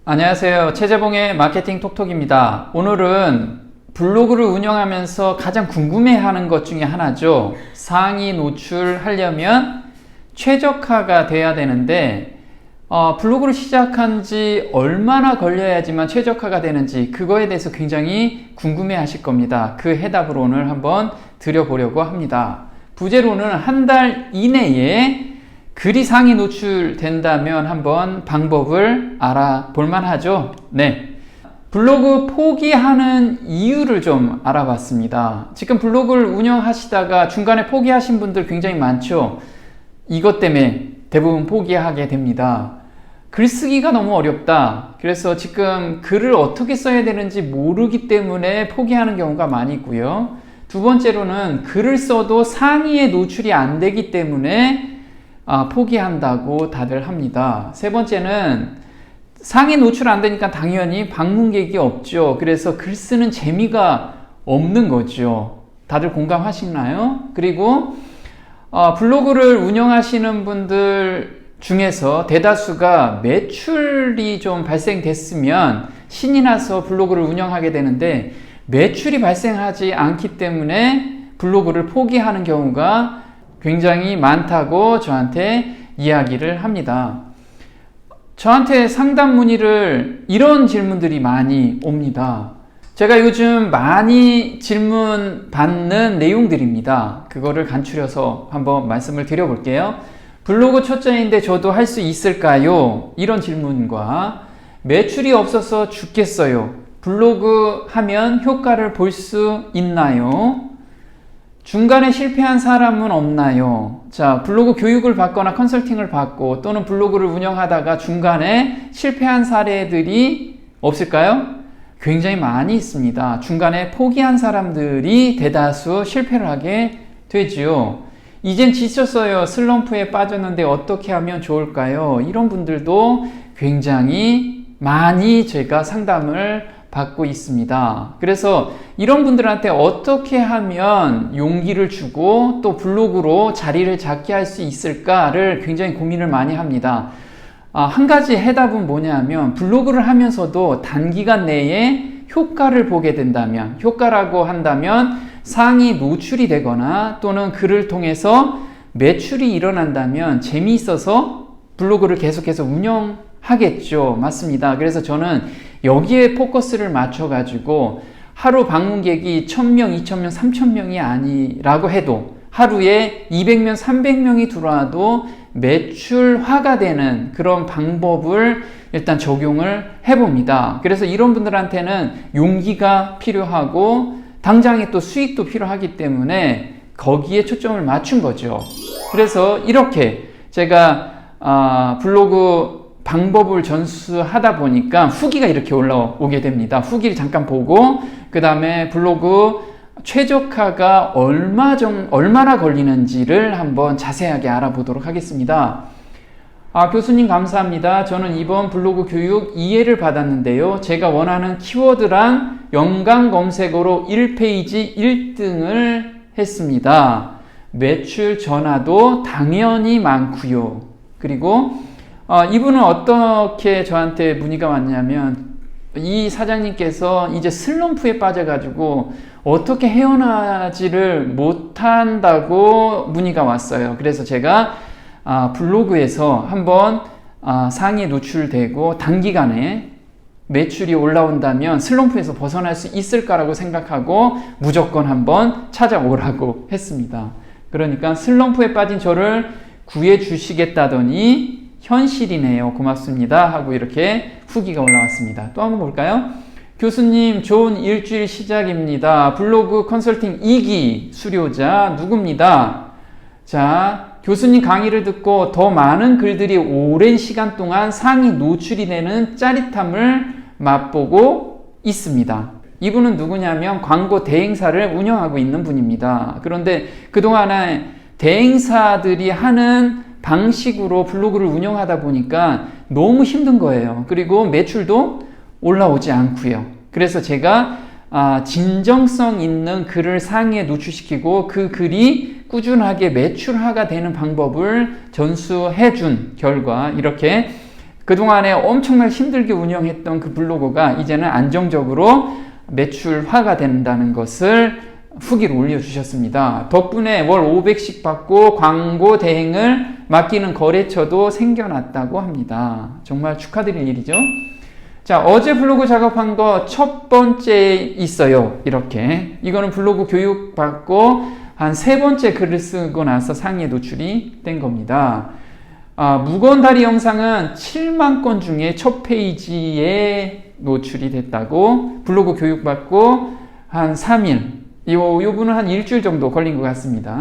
안녕하세요. 최재봉의 마케팅 톡톡입니다. 오늘은 블로그를 운영하면서 가장 궁금해하는 것 중에 하나죠. 상위 노출하려면 최적화가 돼야 되는데 블로그를 시작한 지 얼마나 걸려야지만 최적화가 되는지 그거에 대해서 굉장히 궁금해 하실 겁니다. 그 해답을 오늘 한번 드려보려고 합니다. 부제로는 한 달 이내에 글이 상위 노출된다면 한번 방법을 알아볼 만하죠. 네. 블로그 포기하는 이유를 좀 알아봤습니다. 지금 블로그를 운영하시다가 중간에 포기하신 분들 굉장히 많죠. 이것 때문에 대부분 포기하게 됩니다. 글쓰기가 너무 어렵다. 그래서 지금 글을 어떻게 써야 되는지 모르기 때문에 포기하는 경우가 많이 있고요. 두 번째로는 글을 써도 상위에 노출이 안 되기 때문에 포기한다고 다들 합니다. 세 번째는 상위 노출 안 되니까 당연히 방문객이 없죠. 그래서 글 쓰는 재미가 없는 거죠. 다들 공감하시나요? 그리고 블로그를 운영하시는 분들 중에서 대다수가 매출이 좀 발생됐으면 신이 나서 블로그를 운영하게 되는데 매출이 발생하지 않기 때문에 블로그를 포기하는 경우가 굉장히 많다고 저한테 이야기를 합니다. 저한테 상담 문의를 이런 질문들이 많이 옵니다. 제가 요즘 많이 질문 받는 내용들입니다. 그거를 간추려서 한번 말씀을 드려볼게요. 블로그 초짜인데 저도 할 수 있을까요? 이런 질문과 매출이 없어서 죽겠어요. 블로그 하면 효과를 볼 수 있나요? 중간에 실패한 사람은 없나요? 자, 블로그 교육을 받거나 컨설팅을 받고 또는 블로그를 운영하다가 중간에 실패한 사례들이 없을까요? 굉장히 많이 있습니다. 중간에 포기한 사람들이 대다수 실패를 하게 되지요. 이젠 지쳤어요. 슬럼프에 빠졌는데 어떻게 하면 좋을까요? 이런 분들도 굉장히 많이 제가 상담을 받고 있습니다. 그래서 이런 분들한테 어떻게 하면 용기를 주고 또 블로그로 자리를 잡게 할 수 있을까를 굉장히 고민을 많이 합니다. 한 가지 해답은 뭐냐면 블로그를 하면서도 단기간 내에 효과를 보게 된다면, 효과라고 한다면 상위 노출이 되거나 또는 글을 통해서 매출이 일어난다면 재미있어서 블로그를 계속해서 운영하겠죠. 맞습니다. 그래서 저는 여기에 포커스를 맞춰가지고 하루 방문객이 1000명, 2000명, 3000명이 아니라고 해도 하루에 200명, 300명이 들어와도 매출화가 되는 그런 방법을 일단 적용을 해봅니다. 그래서 이런 분들한테는 용기가 필요하고 당장에 또 수익도 필요하기 때문에 거기에 초점을 맞춘 거죠. 그래서 이렇게 제가 블로그 방법을 전수하다 보니까 후기가 이렇게 올라오게 됩니다. 후기를 잠깐 보고 그 다음에 블로그 최적화가 얼마나 걸리는지를 한번 자세하게 알아보도록 하겠습니다. 교수님 감사합니다. 저는 이번 블로그 교육 이해를 받았는데요. 제가 원하는 키워드랑 연관 검색어로 1페이지 1등을 했습니다. 매출 전화도 당연히 많고요. 그리고 이분은 어떻게 저한테 문의가 왔냐면 이 사장님께서 이제 슬럼프에 빠져가지고 어떻게 헤어나지를 못한다고 문의가 왔어요. 그래서 제가 블로그에서 한번 상위에 노출되고 단기간에 매출이 올라온다면 슬럼프에서 벗어날 수 있을까라고 생각하고 무조건 한번 찾아오라고 했습니다. 그러니까 슬럼프에 빠진 저를 구해 주시겠다더니 현실이네요. 고맙습니다. 하고 이렇게 후기가 올라왔습니다. 또 한번 볼까요? 교수님, 좋은 일주일 시작입니다. 블로그 컨설팅 2기 수료자 누굽니다. 자, 교수님 강의를 듣고 더 많은 글들이 오랜 시간 동안 상위 노출이 되는 짜릿함을 맛보고 있습니다. 이분은 누구냐면 광고 대행사를 운영하고 있는 분입니다. 그런데 그동안에 대행사들이 하는 방식으로 블로그를 운영하다 보니까 너무 힘든 거예요. 그리고 매출도 올라오지 않고요. 그래서 제가 진정성 있는 글을 상위에 노출시키고 그 글이 꾸준하게 매출화가 되는 방법을 전수해 준 결과 이렇게 그동안에 엄청나게 힘들게 운영했던 그 블로그가 이제는 안정적으로 매출화가 된다는 것을 후기를 올려주셨습니다. 덕분에 월 500씩 받고 광고 대행을 맡기는 거래처도 생겨났다고 합니다. 정말 축하드릴 일이죠. 자, 어제 블로그 작업한 거 첫 번째 있어요. 이렇게. 이거는 블로그 교육 받고 한 세 번째 글을 쓰고 나서 상위에 노출이 된 겁니다. 무건다리 영상은 7만 건 중에 첫 페이지에 노출이 됐다고, 블로그 교육 받고 한 3일, 요 분은 한 일주일 정도 걸린 것 같습니다.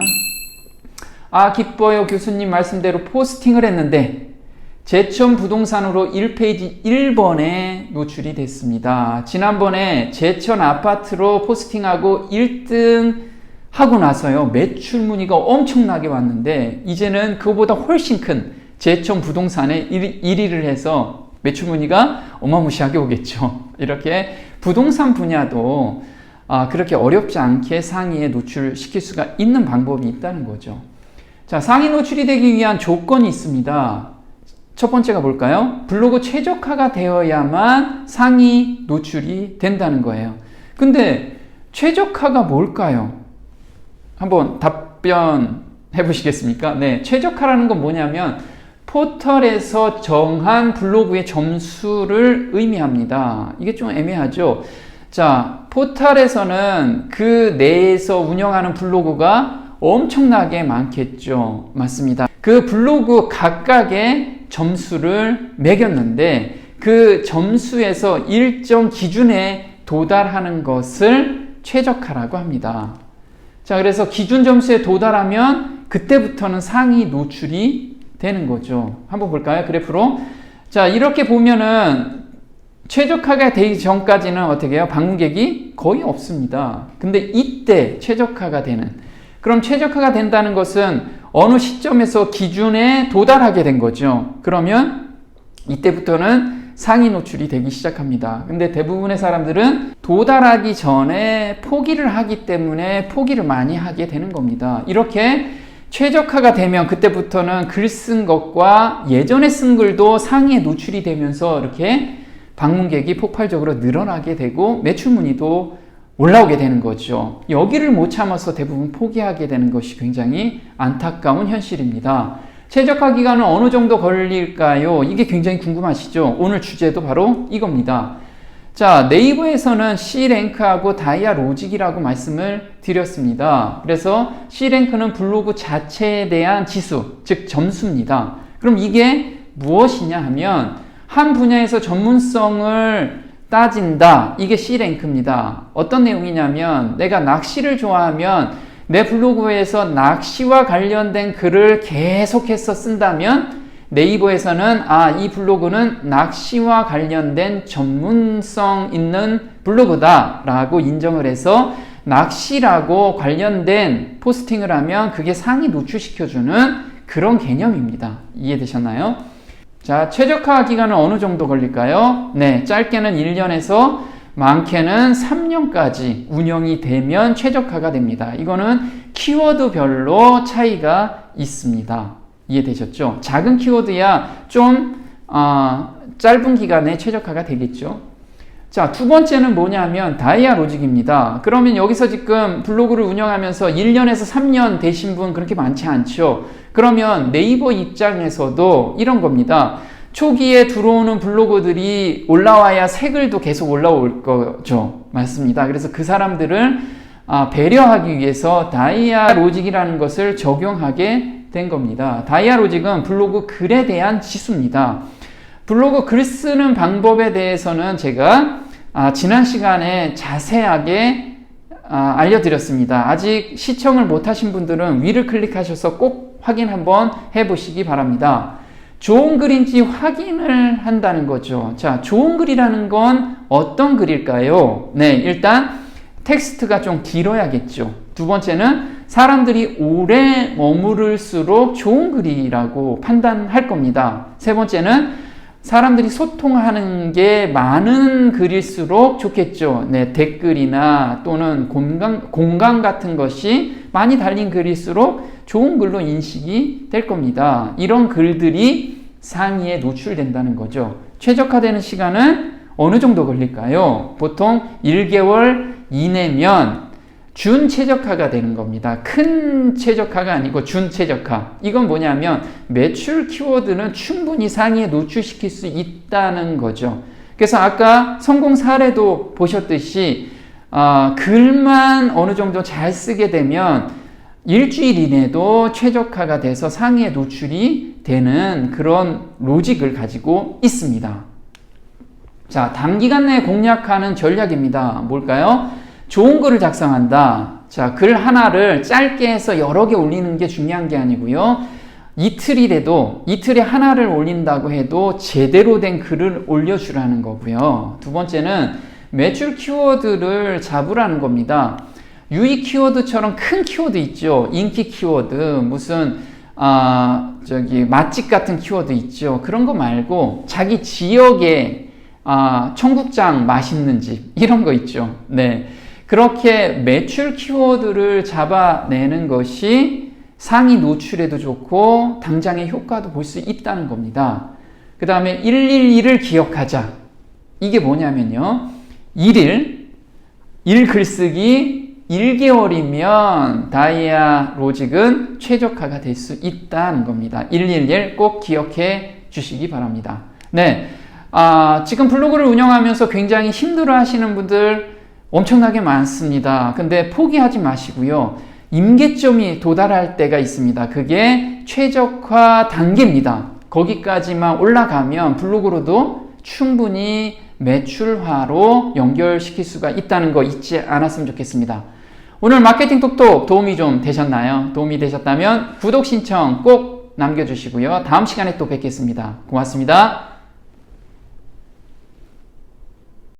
기뻐요. 교수님 말씀대로 포스팅을 했는데 제천 부동산으로 1페이지 1번에 노출이 됐습니다. 지난번에 제천 아파트로 포스팅하고 1등 하고 나서요, 매출 문의가 엄청나게 왔는데 이제는 그거보다 훨씬 큰 제천 부동산에 1위를 해서 매출 문의가 어마무시하게 오겠죠. 이렇게 부동산 분야도 그렇게 어렵지 않게 상위에 노출시킬 수가 있는 방법이 있다는 거죠. 자, 상위 노출이 되기 위한 조건이 있습니다. 첫 번째가 뭘까요? 블로그 최적화가 되어야만 상위 노출이 된다는 거예요. 근데 최적화가 뭘까요? 한번 답변해 보시겠습니까? 네, 최적화라는 건 뭐냐면 포털에서 정한 블로그의 점수를 의미합니다. 이게 좀 애매하죠? 자, 포털에서는 그 내에서 운영하는 블로그가 엄청나게 많겠죠. 맞습니다. 그 블로그 각각의 점수를 매겼는데 그 점수에서 일정 기준에 도달하는 것을 최적화라고 합니다. 자, 그래서 기준 점수에 도달하면 그때부터는 상위 노출이 되는 거죠. 한번 볼까요? 그래프로. 자, 이렇게 보면은 최적화가 되기 전까지는 어떻게 해요? 방문객이 거의 없습니다. 근데 이때 최적화가 되는, 그럼 최적화가 된다는 것은 어느 시점에서 기준에 도달하게 된 거죠. 그러면 이때부터는 상위 노출이 되기 시작합니다. 근데 대부분의 사람들은 도달하기 전에 포기를 하기 때문에 포기를 많이 하게 되는 겁니다. 이렇게 최적화가 되면 그때부터는 글 쓴 것과 예전에 쓴 글도 상위에 노출이 되면서 이렇게 방문객이 폭발적으로 늘어나게 되고 매출 문의도 올라오게 되는 거죠. 여기를 못 참아서 대부분 포기하게 되는 것이 굉장히 안타까운 현실입니다. 최적화 기간은 어느 정도 걸릴까요? 이게 굉장히 궁금하시죠? 오늘 주제도 바로 이겁니다. 자, 네이버에서는 C랭크하고 다이아 로직이라고 말씀을 드렸습니다. 그래서 C랭크는 블로그 자체에 대한 지수, 즉 점수입니다. 그럼 이게 무엇이냐 하면 한 분야에서 전문성을 따진다. 이게 C랭크입니다. 어떤 내용이냐면 내가 낚시를 좋아하면 내 블로그에서 낚시와 관련된 글을 계속해서 쓴다면 네이버에서는 이 블로그는 낚시와 관련된 전문성 있는 블로그다 라고 인정을 해서 낚시라고 관련된 포스팅을 하면 그게 상위 노출시켜주는 그런 개념입니다. 이해되셨나요? 자, 최적화 기간은 어느 정도 걸릴까요? 네, 짧게는 1년에서 많게는 3년까지 운영이 되면 최적화가 됩니다. 이거는 키워드별로 차이가 있습니다. 이해되셨죠? 작은 키워드야 좀 짧은 기간에 최적화가 되겠죠. 자, 두 번째는 뭐냐면 다이아 로직입니다. 그러면 여기서 지금 블로그를 운영하면서 1년에서 3년 되신 분 그렇게 많지 않죠. 그러면 네이버 입장에서도 이런 겁니다. 초기에 들어오는 블로그들이 올라와야 새 글도 계속 올라올 거죠. 맞습니다. 그래서 그 사람들을 배려하기 위해서 다이아 로직이라는 것을 적용하게 된 겁니다. 다이아 로직은 블로그 글에 대한 지수입니다. 블로그 글 쓰는 방법에 대해서는 제가 지난 시간에 자세하게 알려드렸습니다. 아직 시청을 못하신 분들은 위를 클릭하셔서 꼭 확인 한번 해보시기 바랍니다. 좋은 글인지 확인을 한다는 거죠. 자, 좋은 글이라는 건 어떤 글일까요? 네, 일단 텍스트가 좀 길어야겠죠. 두 번째는 사람들이 오래 머무를수록 좋은 글이라고 판단할 겁니다. 세 번째는 사람들이 소통하는 게 많은 글일수록 좋겠죠. 네, 댓글이나 또는 공감 같은 것이 많이 달린 글일수록 좋은 글로 인식이 될 겁니다. 이런 글들이 상위에 노출된다는 거죠. 최적화되는 시간은 어느 정도 걸릴까요? 보통 1개월 이내면 준최적화가 되는 겁니다. 큰 최적화가 아니고 준최적화. 이건 뭐냐면 매출 키워드는 충분히 상위에 노출시킬 수 있다는 거죠. 그래서 아까 성공 사례도 보셨듯이 글만 어느 정도 잘 쓰게 되면 일주일 이내도 최적화가 돼서 상위에 노출이 되는 그런 로직을 가지고 있습니다. 자, 단기간 내에 공략하는 전략입니다. 뭘까요? 좋은 글을 작성한다. 자, 글 하나를 짧게 해서 여러 개 올리는 게 중요한 게 아니고요. 이틀이라도 이틀에 하나를 올린다고 해도 제대로 된 글을 올려주라는 거고요. 두 번째는 매출 키워드를 잡으라는 겁니다. 유의 키워드처럼 큰 키워드 있죠. 인기 키워드, 무슨 맛집 같은 키워드 있죠. 그런 거 말고 자기 지역에 청국장 맛있는 집 이런 거 있죠. 네, 그렇게 매출 키워드를 잡아내는 것이 상위 노출에도 좋고 당장의 효과도 볼 수 있다는 겁니다. 그 다음에 111을 기억하자. 이게 뭐냐면요. 1일 글쓰기 1개월이면 다이아 로직은 최적화가 될 수 있다는 겁니다. 111 꼭 기억해 주시기 바랍니다. 네, 지금 블로그를 운영하면서 굉장히 힘들어 하시는 분들 엄청나게 많습니다. 근데 포기하지 마시고요. 임계점이 도달할 때가 있습니다. 그게 최적화 단계입니다. 거기까지만 올라가면 블로그로도 충분히 매출화로 연결시킬 수가 있다는 거 잊지 않았으면 좋겠습니다. 오늘 마케팅 톡톡 도움이 좀 되셨나요? 도움이 되셨다면 구독 신청 꼭 남겨주시고요. 다음 시간에 또 뵙겠습니다. 고맙습니다.